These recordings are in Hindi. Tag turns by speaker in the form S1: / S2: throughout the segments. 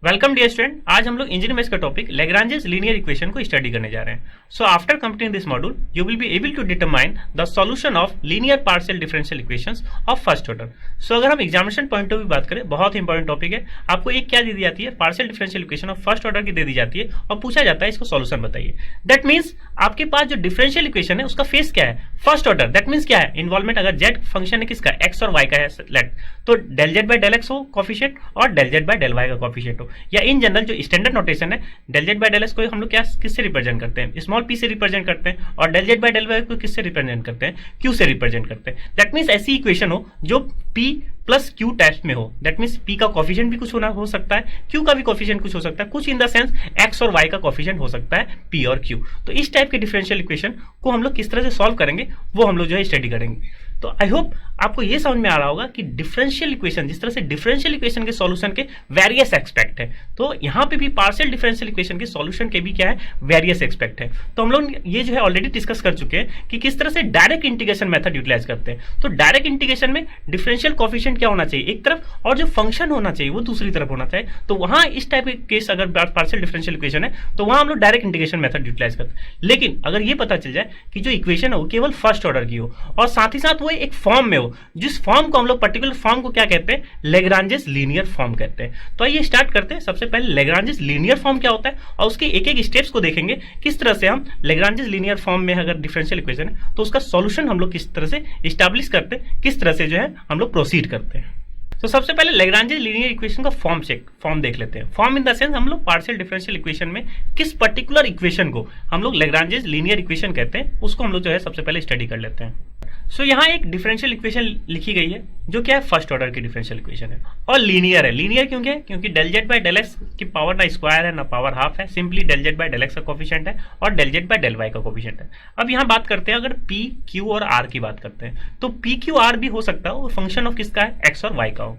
S1: Welcome dear student. आज हम लोग इंजीनियरिंग मैथ्स का टॉपिक लैग्रांजेस लीनियर इक्वेशन को स्टडी करने जा रहे हैं। So after completing this module you will be able to determine the solution of linear partial differential equations of first order. So अगर हम एग्जामिनेशन पॉइंट ऑफ व्यू बात करें, बहुत इंपॉर्टेंट टॉपिक है। आपको एक क्या दे दी जाती है, partial differential equation of first order की दे दी जाती है और पूछा जाता है इसको सॉल्यूशन बताइए। दैट मीन्स आपके पास जो डिफरेंशियल इक्वेशन है उसका फेस क्या है, फर्स्ट ऑर्डर। दैट मीन्स क्या है, इन्वॉल्वमेंट अगर जेड फंक्शन है किसका, एक्स और वाई का है लेट, तो del Z by del x हो कॉफिशिएंट और del Z by del Y का कॉफिशिएंट हो, या इन जनरल जो स्टैंडर्ड नोटेशन है del Z by del x को हम लोग क्या किससे रिप्रेजेंट करते हैं, स्मॉल पी से रिप्रेजेंट करते हैं, और del Z by del y को किससे रिप्रेजेंट करते हैं, क्यू से रिप्रेजेंट करते हैं। दैट मीन्स ऐसी इक्वेशन हो जो पी प्लस क्यू टाइप में हो। दैट मीन्स पी का कॉफिशिएंट भी कुछ होना हो सकता है, क्यू का भी कॉफिशिएंट कुछ हो सकता है, कुछ इन द सेंस एक्स और वाई का कॉफिशिएंट हो सकता है पी और क्यू। तो इस टाइप के डिफरेंशियल इक्वेशन को हम लोग किस तरह से सॉल्व करेंगे वो हम लोग जो है स्टडी करेंगे। तो आई होप आपको ये समझ में आ रहा होगा कि डिफरेंशियल इक्वेशन, जिस तरह से डिफरेंशियल इक्वेशन के सॉल्यूशन के वेरियस एक्सपेक्ट है, तो यहाँ पे भी पार्शियल डिफरेंशियल इक्वेशन के सॉल्यूशन के भी क्या है, वेरियस एक्सपेक्ट है। तो हम लोग ये जो है ऑलरेडी डिस्कस कर चुके हैं कि किस तरह से डायरेक्ट इंटीग्रेशन मेथड यूटिलाइज करते हैं। तो डायरेक्ट इंटीग्रेशन में डिफरेंशियल कोएफिशिएंट क्या होना चाहिए, एक तरफ, और जो फंक्शन होना चाहिए वो दूसरी तरफ होना चाहिए। तो वहां इस टाइप के केस अगर पार्शियल डिफरेंशियल इक्वेशन है तो वहां हम लोग डायरेक्ट इंटीग्रेशन मेथड यूटिलाइज करते हैं। लेकिन अगर ये पता चल जाए कि जो इक्वेशन है वो केवल फर्स्ट ऑर्डर की हो और साथ ही साथ वो एक फॉर्म में हो, जिस फॉर्म को हम लोग पर्टिकुलर फॉर्म को क्या कहते हैं, लैग्रांजेस लीनियर फॉर्म कहते हैं। तो आइए स्टार्ट करते हैं। सबसे पहले लैग्रांजेस लीनियर फॉर्म क्या होता है और उसके एक एक स्टेप्स को देखेंगे, किस तरह से हम लैग्रांजेस लीनियर फॉर्म में अगर डिफरेंशियल इक्वेशन है तो उसका सॉल्यूशन हम लोग किस तरह से इस्टेब्लिश करते हैं, किस तरह से जो है हम लोग प्रोसीड करते हैं। तो सबसे पहले लैग्रांजेस लीनियर इक्वेशन का फॉर्म देख लेते हैं। फॉर्म इन द सेंस हम लोग पार्शियल डिफरेंशियल इक्वेशन में किस पर्टिकुलर इक्वेशन को हम लोग लैग्रांजेस लीनियर इक्वेशन कहते हैं, उसको हम लोग जो है सबसे पहले स्टडी कर लेते हैं। सो यहाँ एक डिफरेंशियल इक्वेशन लिखी गई है जो क्या है, फर्स्ट ऑर्डर की डिफरेंशियल इक्वेशन है और लीनियर है। लीनियर क्यों है, क्योंकि del Z by del x की पावर ना स्क्वायर है ना पावर हाफ है, simply del Z by del x का कोफिशिएंट है और del Z by del Y का कोफिशिएंट है। अब यहाँ बात करते हैं, अगर पी क्यू और आर की बात करते हैं तो पी क्यू आर भी हो सकता है, वो फंक्शन ऑफ किसका है, एक्स और वाई का हो।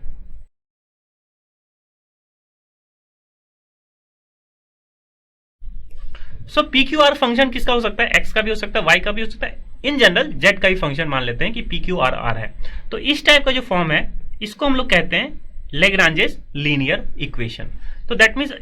S1: सो पी क्यू आर फंक्शन किसका हो सकता है, एक्स का भी हो सकता है, वाई का भी हो सकता है, इन जनरल जेड का भी फंक्शन मान लेते हैं कि पी क्यू आर आर है। तो इस टाइप का जो फॉर्म है इसको हम लोग कहते हैं लैग्रांजेस लीनियर इक्वेशन। तो दैट मीन्स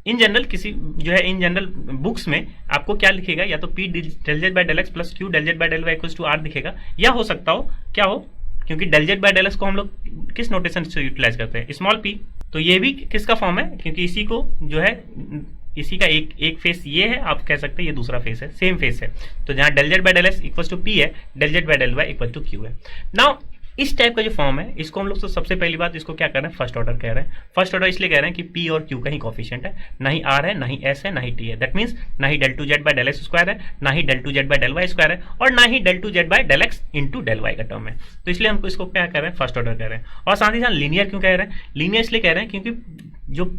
S1: इन जनरल किसी जो है इन जनरल बुक्स में आपको क्या लिखेगा, या तो p del Z by del x plus q del Z by del y equals to r दिखेगा, या हो सकता हो क्या हो, क्योंकि del Z by del x को हम लोग किस नोटेशन से यूटिलाइज करते हैं, स्मॉल पी। तो ये भी किसका फॉर्म है, क्योंकि इसी को जो है इसी का एक फेस ये है, आप कह सकते हैं ये दूसरा फेस है, सेम फेस है। तो जहां del Z by del X equal to P है, del Z by del Y equal to Q है। नाउ इस टाइप का जो फॉर्म है इसको हम लोग तो सबसे पहली बात इसको क्या कर रहे हैं, फर्स्ट ऑर्डर कह रहे हैं। फर्स्ट ऑर्डर इसलिए कह रहे हैं कि पी और क्यू का ही कॉफिशिएंट है, ना ही आर है, ना ही एस है, ना ही टी है। दैट मीन्स ना ही del two Z by del X square है, ना ही del two Z by del Y square है, और ना ही del two Z by del X into del Y का टर्म है। तो इसलिए हमको इसको क्या कह रहे हैं, फर्स्ट ऑर्डर कह रहे हैं। और साथ ही साथ लीनियर क्यों कह रहे हैं, लीनियर इसलिए कह रहे हैं क्योंकि जो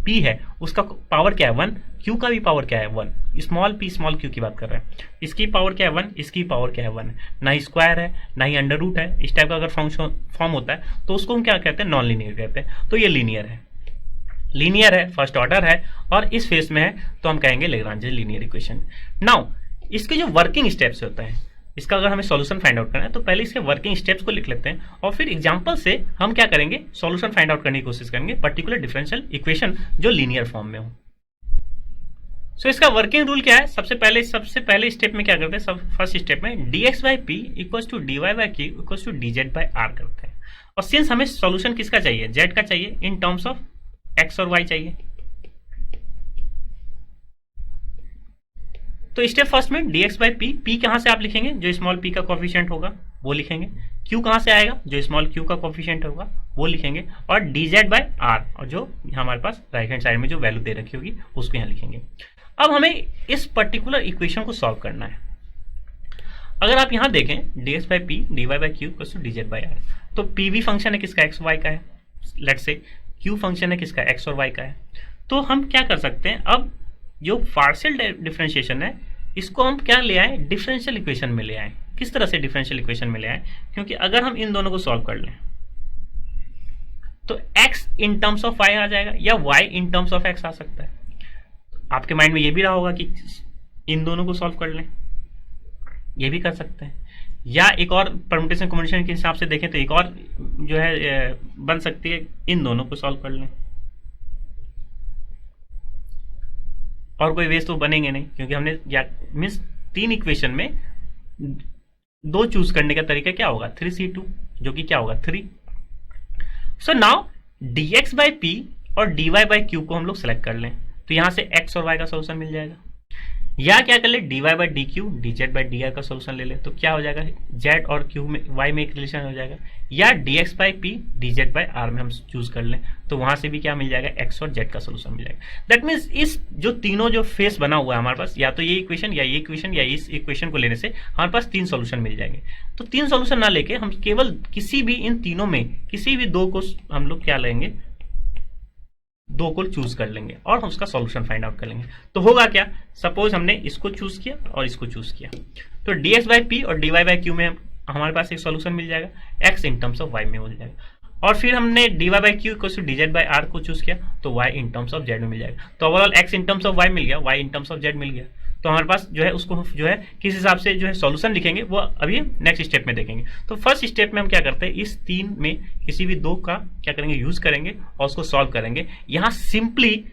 S1: पी है उसका पावर क्या है, 1, क्यू का भी पावर क्या है, 1, स्मॉल पी स्मॉल क्यू की बात कर रहे हैं, इसकी पावर क्या है 1, इसकी पावर क्या है 1, ना ही स्क्वायर है ना ही अंडर रूट है। इस टाइप का अगर फॉर्म होता है तो उसको हम क्या कहते हैं, नॉन लीनियर कहते हैं। तो ये लीनियर है, लीनियर है, फर्स्ट ऑर्डर है और इस फेस में है, तो हम कहेंगे लैग्रांजेस लीनियर इक्वेशन। नाउ इसके जो वर्किंग स्टेप्स होते हैं, इसका अगर हमें सॉल्यूशन फाइंड आउट करना है तो पहले इसके वर्किंग स्टेप्स को लिख लेते हैं और फिर एग्जांपल से हम क्या करेंगे, सॉल्यूशन फाइंड आउट करने की कोशिश करेंगे पर्टिकुलर डिफरेंशियल इक्वेशन जो लीनियर फॉर्म में हो। सो इसका वर्किंग रूल क्या है, सबसे पहले स्टेप में क्या करते हैं, फर्स्ट स्टेप में dx by p equals to dy by q equals to dz by r करते हैं। और सिंस हमें सॉल्यूशन किसका चाहिए, z का चाहिए, इन टर्म्स ऑफ x और y चाहिए। तो स्टेप फर्स्ट में dx बाई पी कहां से आप लिखेंगे, जो स्मॉल p का कोफिशिएंट होगा वो लिखेंगे, q कहां से आएगा, जो स्मॉल q का कोफिशिएंट होगा वो लिखेंगे, और dz बाई आर, और जो हमारे पास राइट हैंड साइड में जो वैल्यू दे रखी होगी उसको यहाँ लिखेंगे। अब हमें इस पर्टिकुलर इक्वेशन को सॉल्व करना है। अगर आप यहां देखें dx by p dy by q equals to dz by r, तो p भी फंक्शन है किसका, x y का है, लेट्स से q फंक्शन है किसका, x और y का है। तो हम क्या कर सकते हैं, अब जो पार्शियल डिफरेंशिएशन है इसको हम क्या ले आए, डिफरेंशियल इक्वेशन में ले आए। किस तरह से डिफरेंशियल इक्वेशन में ले आए, क्योंकि अगर हम इन दोनों को सॉल्व कर लें तो x in terms of y आ जाएगा या y in terms of x आ सकता है। आपके माइंड में ये भी रहा होगा कि इन दोनों को सॉल्व कर लें, ये भी कर सकते हैं, या एक और परम्यूटेशन कॉम्बिनेशन के हिसाब से देखें तो एक और जो है बन सकती है, इन दोनों को सॉल्व कर लें। और कोई वेज तो बनेंगे नहीं, क्योंकि हमने मीन्स 3 इक्वेशन में 2 चूज करने का तरीका क्या होगा 3c2, जो कि क्या होगा 3। So now dx by p और dy बाई क्यू को हम लोग सेलेक्ट कर लें, तो यहां से x और y का सोल्यूशन मिल जाएगा। या क्या कर ले dy by D Q dz by D का सोल्यूशन ले ले, तो क्या हो जाएगा z और q में y में एक रिलेशन हो जाएगा। या dx by P dz by r में हम चूज कर लें, तो वहां से भी क्या मिल जाएगा x और z का सोल्यूशन मिल जाएगा। दैट मीन्स इस जो तीनों जो फेस बना हुआ है हमारे पास, या तो ये इक्वेशन या ये इक्वेशन या इस इक्वेशन को लेने से हमारे पास 3 सोल्यूशन मिल जाएंगे। तो 3 सोल्यूशन ना लेके हम केवल किसी भी इन तीनों में किसी भी 2 को हम लोग क्या लेंगे, 2 को चूज कर लेंगे और हम उसका सॉल्यूशन फाइंड आउट कर लेंगे। तो होगा क्या, सपोज हमने इसको चूज किया और इसको चूज किया, तो dx बाई पी और dy बाई क्यू में हमारे पास एक सॉल्यूशन मिल जाएगा, x in terms of y में हो जाएगा। और फिर हमने dy by q equal to dz by r को चूज किया, तो y in terms of z में मिल जाएगा। तो overall x in terms of y मिल गया, y in terms of z मिल गया। तो हमारे पास जो है उसको जो है किस हिसाब से जो है सॉल्यूशन लिखेंगे वो अभी नेक्स्ट स्टेप में देखेंगे। तो फर्स्ट स्टेप में हम क्या करते हैं, इस 3 में किसी भी 2 का क्या करेंगे यूज करेंगे और उसको सॉल्व करेंगे। यहां सिंपली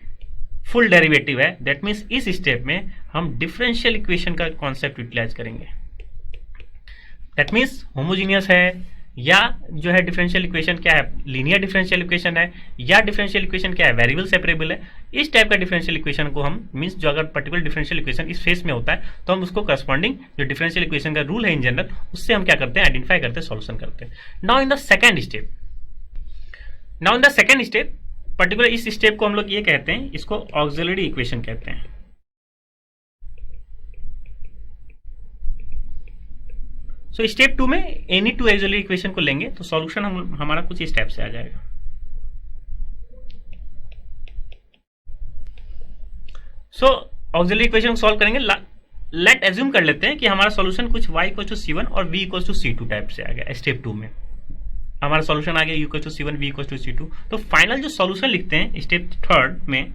S1: फुल डेरिवेटिव है, दैट मीन्स इस स्टेप में हम डिफरेंशियल इक्वेशन का कॉन्सेप्ट यूटिलाइज करेंगे। दैट मीन्स होमोजीनियस है या जो है डिफरेंशियल इक्वेशन क्या है लीनियर डिफरेंशियल इक्वेशन है, या डिफरेंशियल इक्वेशन क्या है वेरिएबल सेपरेबल है। इस टाइप का डिफरेंशियल इक्वेशन को हम मींस जो अगर पर्टिकुलर डिफरेंशियल इक्वेशन इस फेस में होता है तो हम उसको करस्पॉन्डिंग जो डिफरेंशियल इक्वेशन का रूल है इन जनरल उससे हम क्या करते हैं आइडेंटिफाई करते हैं, सॉल्यूशन करते हैं। Now in the second step particular इस स्टेप को हम लोग ये कहते हैं, इसको ऑक्सिलरी इक्वेशन कहते हैं। सो स्टेप 2 में एनी 2 ऑक्सिलरी इक्वेशन को लेंगे तो सॉल्यूशन हमारा कुछ इस टाइप से आ जाएगा। सो ऑक्सिलरी इक्वेशन को सॉल्व करेंगे, लेट एज्यूम कर लेते हैं कि हमारा सॉल्यूशन कुछ y इक्वल टू c1 और v equal to c2 type से आ गया। स्टेप 2 में हमारा सॉल्यूशन आ गया u equal to c1 v equal to c2। तो फाइनल जो सॉल्यूशन लिखते हैं स्टेप 3 में,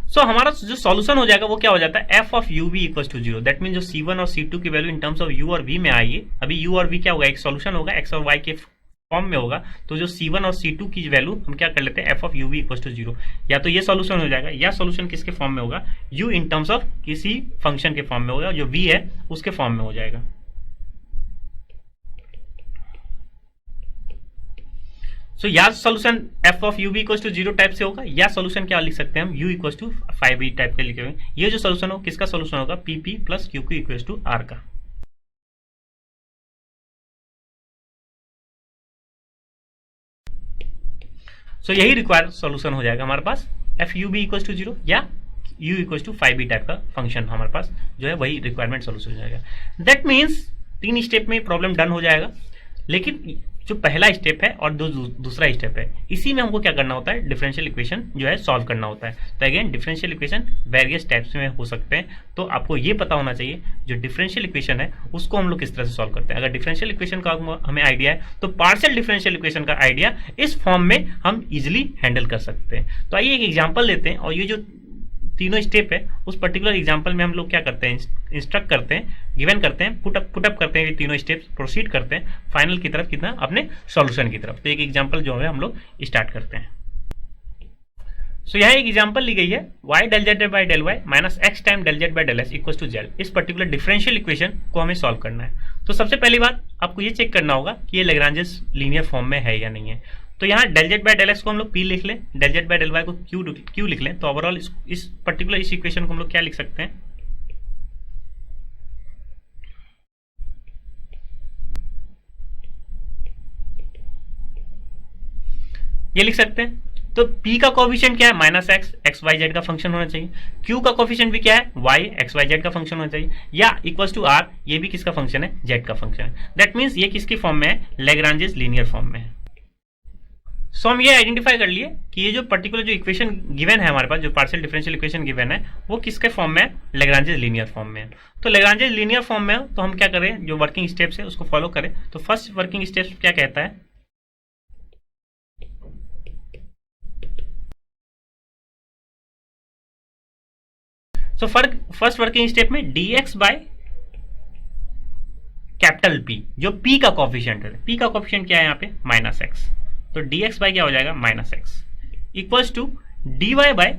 S1: सो हमारा जो सॉल्यूशन हो जाएगा वो क्या हो जाता है f of u v equal to 0। That mean जो c1 और c2 की value in terms of u और v में आई है, अभी u और v क्या होगा एक सॉल्यूशन होगा, x और y के फॉर्म में होगा। तो जो c1 और c2 की वैल्यू हम क्या कर लेते हैं f of u v equal to 0, या तो ये सॉल्यूशन हो जाएगा या सॉल्यूशन किसके फॉर्म में होगा u इन टर्म्स ऑफ किसी फंक्शन के फॉर्म में होगा, जो v है उसके फॉर्म में हो जाएगा। सो या solution f of u v equal to 0 type से होगा, या सॉल्यूशन क्या लिख सकते हैं हम u equal to 5v type के लिखे हुए। ये जो सॉल्यूशन हो किसका सॉल्यूशन होगा pp plus q equal to r का। सो यही रिक्वायर्ड सॉल्यूशन हो जाएगा हमारे पास f u v equal to 0 या u equal to 5v type का फंक्शन हमारे पास जो है वही रिक्वायरमेंट सॉल्यूशन हो जाएगा। दैट मीन्स 3 स्टेप में प्रॉब्लम डन हो जाएगा, लेकिन जो पहला स्टेप है और दूसरा स्टेप है इसी में हमको क्या करना होता है डिफरेंशियल इक्वेशन जो है सॉल्व करना होता है। तो again differential equation various types में हो सकते हैं, तो आपको ये पता होना चाहिए जो डिफरेंशियल इक्वेशन है उसको हम लोग किस तरह से सॉल्व करते हैं। अगर डिफरेंशियल इक्वेशन का हमें आइडिया है तो पार्शियल डिफरेंशियल इक्वेशन का आइडिया इस फॉर्म में हम इजिली हैंडल कर सकते हैं। तो आइए एक एग्जाम्पल लेते हैं और ये जो तीनों स्टेप है उस पर्टिकुलर एग्जांपल में हम लोग क्या करते हैं इंस्ट्रक्ट करते हैं, गिवन करते हैं, पुटअप करते हैं, ये तीनों स्टेप्स प्रोसीड करते हैं फाइनल की तरफ कितना अपने सॉल्यूशन की तरफ। तो एक एग्जांपल जो है हम लोग स्टार्ट करते हैं। सो यहाँ एक एग्जांपल ली गई है y del z by del y minus x time del z by del s equal to z. इस पर्टिकुलर डिफरेंशियल इक्वेशन को हमें सॉल्व करना है। तो सबसे पहली बात आपको ये चेक करना होगा कि ये लैग्रांजेस लीनियर फॉर्म में है या नहीं है। तो यहाँ del z by del x को हम लोग p लिख लें, del z by del y को q लिख लें। तो ओवरऑल इस पर्टिकुलर इस इक्वेशन को हम लोग क्या लिख सकते हैं, ये लिख सकते हैं। तो p का कोफिशिएंट क्या है minus x, x y z का फंक्शन होना चाहिए। q का कोफिशिएंट भी क्या है y, एक्स वाई जेड का फंक्शन होना चाहिए, या इक्वल्स टू r, ये भी किसका फंक्शन है z का फंक्शन है। दैट मीन्स ये किसकी फॉर्म में है लैग्रांजेस लीनियर फॉर्म में है। सो हम ये आइडेंटिफाई कर लिए कि ये जो पर्टिकुलर जो इक्वेशन गिवन है हमारे पास, जो पार्शियल डिफरेंशियल इक्वेशन गिवन है वो किसके फॉर्म में है लैग्रांजेस लीनियर फॉर्म में है। तो लैग्रांजेस लीनियर फॉर्म में हो तो हम क्या करें जो वर्किंग स्टेप्स है उसको फॉलो करें। तो फर्स्ट वर्किंग स्टेप्स क्या कहता है, फर्स्ट वर्किंग स्टेप में dx बाय कैपिटल P, जो P का कॉफिशिएंट है। P का कॉफिशिएंट क्या है यहाँ पे? -x। तो dx बाय क्या हो जाएगा? -x equals to dy by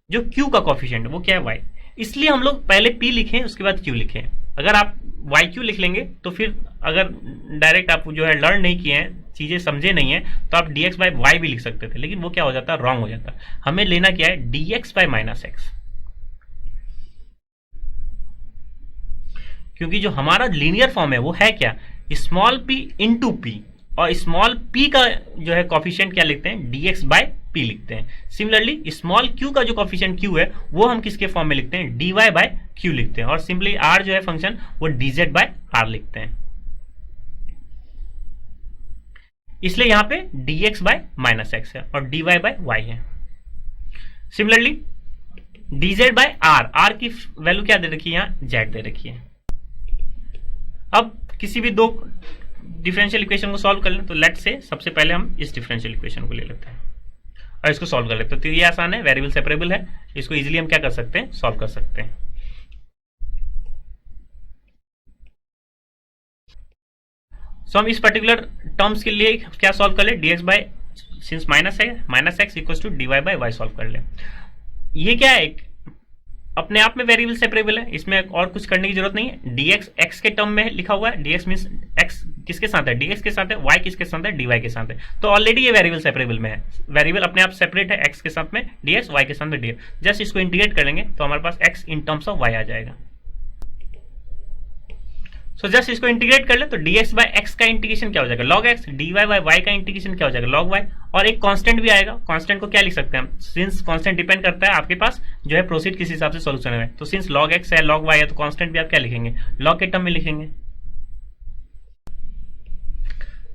S1: जो Q का कॉफिशिएंट है वो क्या है? y। इसलिए हम लोग पहले P लिखें उसके बाद Q लिखें। अगर आप YQ लिख लेंगे तो फिर अगर डायरेक्ट आप जो है लर्न नहीं किए हैं, चीजें समझे नहीं है, तो आप dx बाय y भी लिख सकते थे, लेकिन वो क्या हो जाता है? रॉन्ग हो जाता है। हमें लेना क्या है? dx बाय -x, क्योंकि जो हमारा लीनियर फॉर्म है वो है क्या? स्मॉल p इंटू पी, और स्मॉल p का जो है कॉफिशिएंट क्या लिखते हैं? dx बाय p लिखते हैं। सिमिलरली स्मॉल q का जो कॉफिशिएंट q है वो हम किसके फॉर्म में लिखते हैं? dy बाय q लिखते हैं, और सिंपली r जो है फंक्शन वो dz बाय r लिखते हैं। इसलिए यहां पे dx बाय -x है और dy बाय y है। सिमिलरली dz बाय r की वैल्यू क्या दे रखी है? यहां z दे रखी है। अब किसी भी दो डिफरेंशियल इक्वेशन को सॉल्व कर लें, तो लेट से सबसे पहले हम इस डिफरेंशियल इक्वेशन को ले लेते हैं और इसको सॉल्व कर लेते हैं। तो ये आसान है, वेरिएबल सेपरेबल है, इसको इजीली हम क्या कर सकते हैं? सॉल्व कर सकते हैं। सो हम इस पर्टिकुलर टर्म्स के लिए क्या सॉल्व कर ले? dx बाय, सिंस माइनस है, -x equal to dy by y solve कर ले। ये क्या है? अपने आप में वेरिएबल सेपरेबल है, इसमें और कुछ करने की जरूरत नहीं है। dx x के टर्म में लिखा हुआ है, dx मींस x किसके साथ है? dx के साथ है, y किसके साथ है? dy के साथ है। तो ऑलरेडी ये वेरिएबल सेपरेबल में है, वेरिएबल अपने आप सेपरेट है, x के साथ में dx, y के साथ में dx। जस्ट इसको इंटीग्रेट कर लेंगे तो हमारे पास x in terms of y आ जाएगा। सो जस्ट इसको इंटीग्रेट कर ले तो dx बाय x का इंटीग्रेशन क्या हो जाएगा? log x, dy by y का इंटीग्रेशन क्या हो जाएगा? log y, और एक कांस्टेंट भी आएगा। कांस्टेंट को क्या लिख सकते हैं हम? सिंस कांस्टेंट डिपेंड करता है आपके पास जो है प्रोसीड किस हिसाब से सॉल्यूशन है, तो सिंस log x है, log y है, तो कांस्टेंट भी आप क्या लिखेंगे? log के टर्म में लिखेंगे।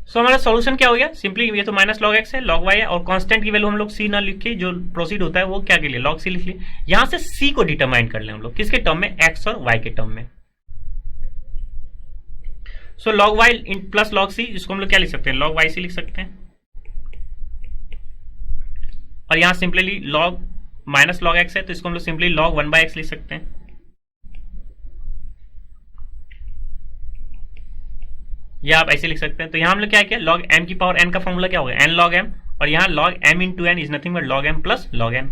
S1: सो हमारा सॉल्यूशन क्या हो गया? सिंपली ये तो -log x है, log y है, और कांस्टेंट की वैल्यू हम लोग c ना लिख के जो प्रोसीड होता है वो क्या के लिए? log c लिख लिए। यहां से c को डिटरमाइन कर ले हम लोग किसके टर्म में? x और y के टर्म में। सो log y plus log c, इसको हम लोग क्या लिख सकते हैं? log yc लिख सकते हैं, और यहां सिंपली log -log x है तो इसको हम लोग सिंपली log 1/x लिख सकते हैं। या आप ऐसे लिख सकते हैं। तो यहां हम लोग क्या किया? log m की पावर n का फॉर्मूला क्या होगा? n log m, और यहां log m into n is nothing but log m plus log n।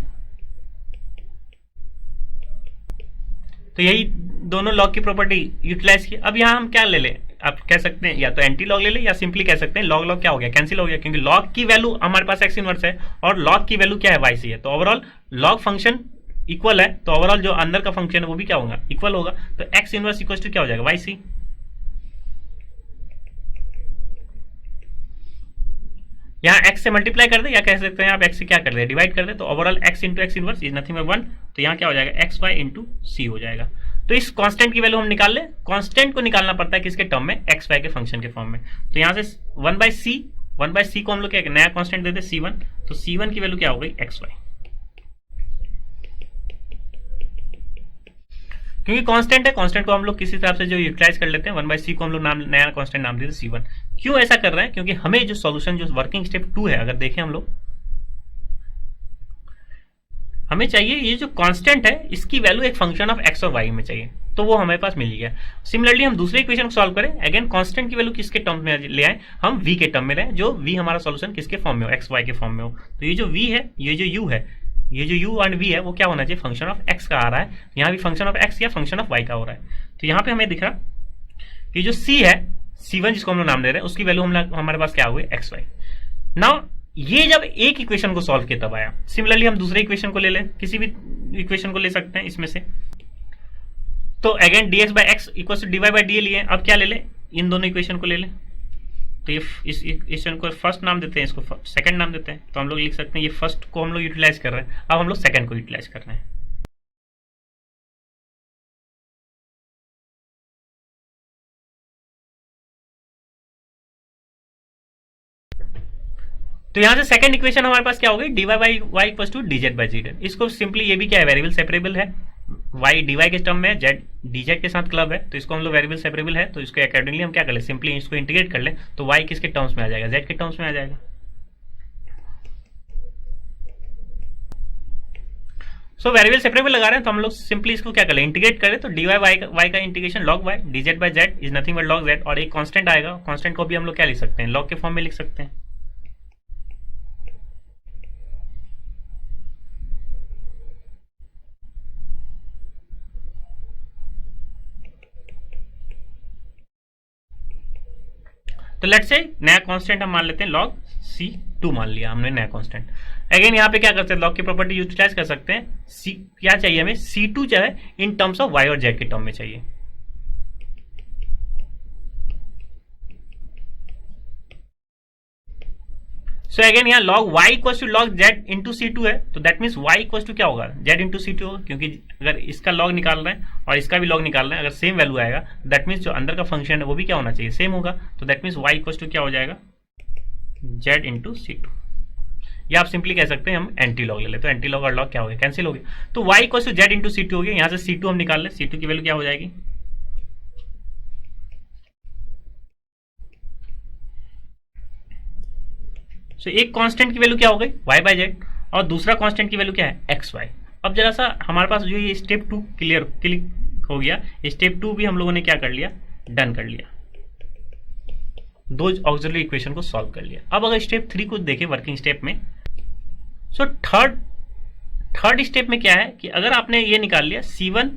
S1: तो यही दोनों लॉग की प्रॉपर्टी यूटिलाइज की। अब यहां हम क्या ले लें? आप कह सकते हैं या तो एंटी लॉग ले ले, या सिंपली कह सकते हैं लॉग लॉग क्या हो गया? कैंसिल हो गया, क्योंकि लॉग की वैल्यू हमारे पास एक्स इनवर्स है और लॉग की वैल्यू क्या है? वाई सी है। तो ओवरऑल लॉग फंक्शन इक्वल है, तो ओवरऑल जो अंदर का फंक्शन है वो भी क्या होगा? इक्वल होगा। तो एक्स इनवर्स इक्वल टू क्या हो जाएगा? Y c. यहाँ x से मल्टीप्लाई कर दे, या कह सकते हैं आप x से क्या कर दे? डिवाइड कर दे, तो overall x into x inverse is nothing but 1। तो यहाँ क्या हो जाएगा? एक्स वाई इंटू सी हो जाएगा। तो इस कांस्टेंट की वैल्यू हम निकाल ले। कांस्टेंट को निकालना पड़ता है किसके टर्म में? एक्स वाई के फंक्शन के फॉर्म में। तो यहाँ से 1/c को हम लोग क्या नया कांस्टेंट देते? c1। तो c1 की वैल्यू क्या हो गई? एक्स वाई, क्योंकि कांस्टेंट है, कांस्टेंट को हम लोग किसी तरह से जो यूटिलाइज कर लेते हैं। 1/c को हम लोग नया कांस्टेंट नाम देते c1। क्यों ऐसा कर रहे हैं? क्योंकि हमें जो सॉल्यूशन जो वर्किंग स्टेप 2 है, अगर देखें हम लोग, हमें चाहिए ये जो कांस्टेंट है इसकी वैल्यू एक फंक्शन ऑफ एक्स और वाई में चाहिए, तो वो हमारे पास मिल गया। सिमिलरली हम दूसरे इक्वेशन को सॉल्व करें, अगेन कांस्टेंट की वैल्यू किसके टर्म में ले आए? हम v के टर्म में ले, जो v हमारा सॉल्यूशन किसके फॉर्म में हो? एक्स वाई के फॉर्म में हो। तो ये जो v है, ये जो u है, ये जो u एंड v है वो क्या होना चाहिए? फंक्शन ऑफ x का आ रहा है। यहाँ भी फंक्शन ऑफ x या फंक्शन ऑफ y का हो रहा है। तो यहाँ पे हमें दिख रहा कि जो c है, c1 जिसको हम लोग नाम दे रहे हैं, उसकी वैल्यू हमारे पास क्या हुई? X Y. नाउ ये जब एक इक्वेशन को सॉल्व किया तब आया। सिमिलरली हम दूसरे इक्वेशन को ले लें, किसी भी इक्वेशन को ले सकते हैं इसमें से। तो again dx by x equal to dy by d लिए। अब क्या ले लें? इन दोनों इक्वेशन को ले लें। तो ये इस इक्वेशन को फर्स्ट नाम देते हैं, इसको सेकंड नाम देते हैं। तो हम लोग लिख सकते हैं ये फर्स्ट को हम लोग यूटिलाइज कर रहे हैं, अब हम लोग सेकंड को यूटिलाइज कर रहे हैं। तो यहां से सेकंड इक्वेशन हमारे पास क्या हो गई? dy by y equal to dz by z। इसको सिंपली ये भी क्या है? वेरिएबल सेपरेबल है। y dy के टर्म में, z dz के साथ क्लब है, तो इसको हम लोग वेरिएबल सेपरेबल है, तो इसको अकॉर्डिंगली हम क्या कर ले? सिंपली इसको इंटीग्रेट कर ले, तो y किसके टर्म्स में आ जाएगा? z के टर्म्स में आ जाएगा। सो वेरिएबल सेपरेबल लगा रहे हैं तो हम लोग सिंपली इसको क्या करें, इंटीग्रेट करें तो dy y का integration log y dz by z is nothing but log z, और एक कांस्टेंट आएगा, कांस्टेंट को भी हम लोग क्या लिख सकते हैं, log के फॉर्म में लिख सकते हैं। तो लेट्स से नया कांस्टेंट हम मान लेते हैं log c2 मान लिया हमने नया कांस्टेंट। अगेन यहाँ पे क्या करते हैं, log की प्रॉपर्टी यूटिलाइज कर सकते हैं। c क्या चाहिए हमें, c2 जो है इन टर्म्स ऑफ y और z के टर्म में चाहिए। सो अगेन यहाँ log y equal to log z into c2 है, तो that means y equal to क्या होगा, z इंटू c2 होगा, क्योंकि अगर इसका log निकाल रहे हैं और इसका भी log निकाल रहे हैं, अगर सेम वैल्यू आएगा दैट मीन्स जो अंदर का फंक्शन है वो भी क्या होना चाहिए, सेम होगा। तो that means y equal to क्या हो जाएगा, z इंटू c2। या आप सिंपली कह सकते हैं हम एंटी लॉग ले लेते, तो एंटी लॉग और लॉग क्या हो गया, कैंसिल हो गया। तो y equal to z into c2 हो गया। यहाँ से c2 हम निकाल लें, c2 की वैल्यू क्या हो जाएगी, सो एक कांस्टेंट की वैल्यू क्या हो गई y बाय जेड, और दूसरा कांस्टेंट की वैल्यू क्या है एक्स वाई। अब जरा सा हमारे पास जो ये स्टेप 2 क्लिक हो गया, स्टेप 2 भी हम लोगों ने क्या कर लिया, डन कर लिया, दो ऑक्सिलरी इक्वेशन को सॉल्व कर लिया। अब अगर स्टेप 3 को देखें वर्किंग स्टेप में, सो थर्ड स्टेप में क्या है कि अगर आपने ये निकाल लिया c1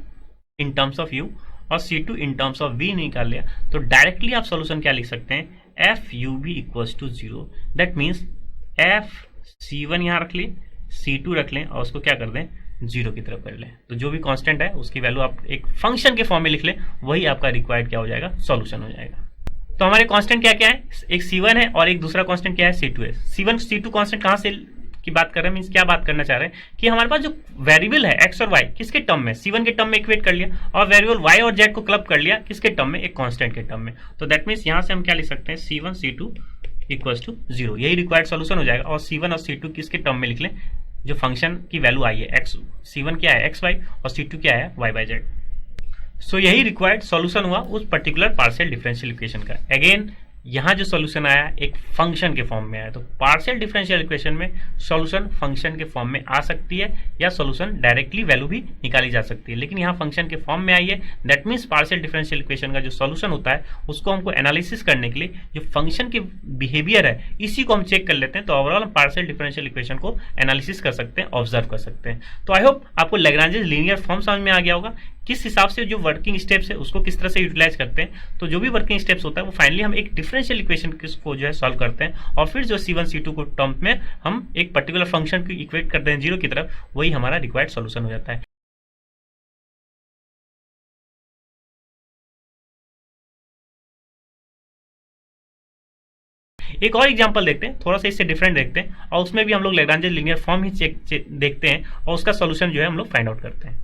S1: in terms of u और c2 in terms of v निकाल लिया, तो डायरेक्टली आप सॉल्यूशन क्या लिख सकते हैं, f u v equals to 0। That means f c1 यहाँ रख लें, c2 रख लें और उसको क्या कर दें, 0 की तरफ कर लें। तो जो भी कांस्टेंट है उसकी वैल्यू आप एक फंक्शन के फॉर्म में लिख लें, वही आपका रिक्वायर्ड क्या हो जाएगा, सॉल्यूशन हो जाएगा। तो हमारे कांस्टेंट क्या क्या है, एक c1 है और एक दूसरा कांस्टेंट क्या है, c2 है। c1 c2 कांस्टेंट कहाँ से की बात कर रहे हैं, मींस क्या बात करना चाह रहे हैं कि हमारे पास जो वेरिएबल है x और y किसके टर्म में, c1 के टर्म में इक्वेट कर लिया, और वेरिएबल y और z को क्लब कर लिया किसके टर्म में, एक कांस्टेंट के टर्म में। तो दैट मीन्स यहाँ से हम क्या लिख सकते हैं, c1 c2 इक्वल्स टू 0, यही रिक्वायर्ड सॉल्यूशन हो जाएगा। और c1 और c2 किसके टर्म में लिख लें, जो फंक्शन की वैल्यू आई है x, c1 क्या है xy और c2 क्या है y बाय z। सो यही रिक्वायर्ड सॉल्यूशन हुआ उस पर्टिकुलर पार्शियल डिफरेंशियल इक्वेशन का। अगेन यहाँ जो सॉल्यूशन आया एक फंक्शन के फॉर्म में आया, तो पार्शियल डिफरेंशियल इक्वेशन में सॉल्यूशन फंक्शन के फॉर्म में आ सकती है या सॉल्यूशन डायरेक्टली वैल्यू भी निकाली जा सकती है, लेकिन यहाँ फंक्शन के फॉर्म में आई है। That means partial differential equation का जो सॉल्यूशन होता है उसको हमको एनालिसिस करने के लिए जो फंक्शन के बिहेवियर है इसी को हम चेक कर लेते हैं, तो ओवरऑल हम पार्शियल डिफरेंशियल इक्वेशन को एनालिसिस कर सकते हैं, ऑब्जर्व कर सकते हैं। तो आई होप आपको लैग्रांजेस लीनियर फॉर्म समझ में आ गया होगा, किस हिसाब से जो वर्किंग स्टेप्स है उसको किस तरह से यूटिलाइज करते हैं। तो जो भी वर्किंग स्टेप्स होता है वो फाइनली हम एक डिफरेंशियल इक्वेशन को जो है सॉल्व करते हैं, और फिर जो c1 c2 को टर्म में हम एक पर्टिकुलर फंक्शन को इक्वेट करते हैं 0 की तरफ, वही हमारा रिक्वायर्ड सॉल्यूशन हो जाता है। एक और एग्जांपल देखते हैं, थोड़ा सा इससे डिफरेंट देखते हैं, और उसमें भी हम लोग लैग्रांजेस लीनियर फॉर्म ही देखते हैं और उसका सॉल्यूशन जो है हम लोग फाइंड आउट करते हैं।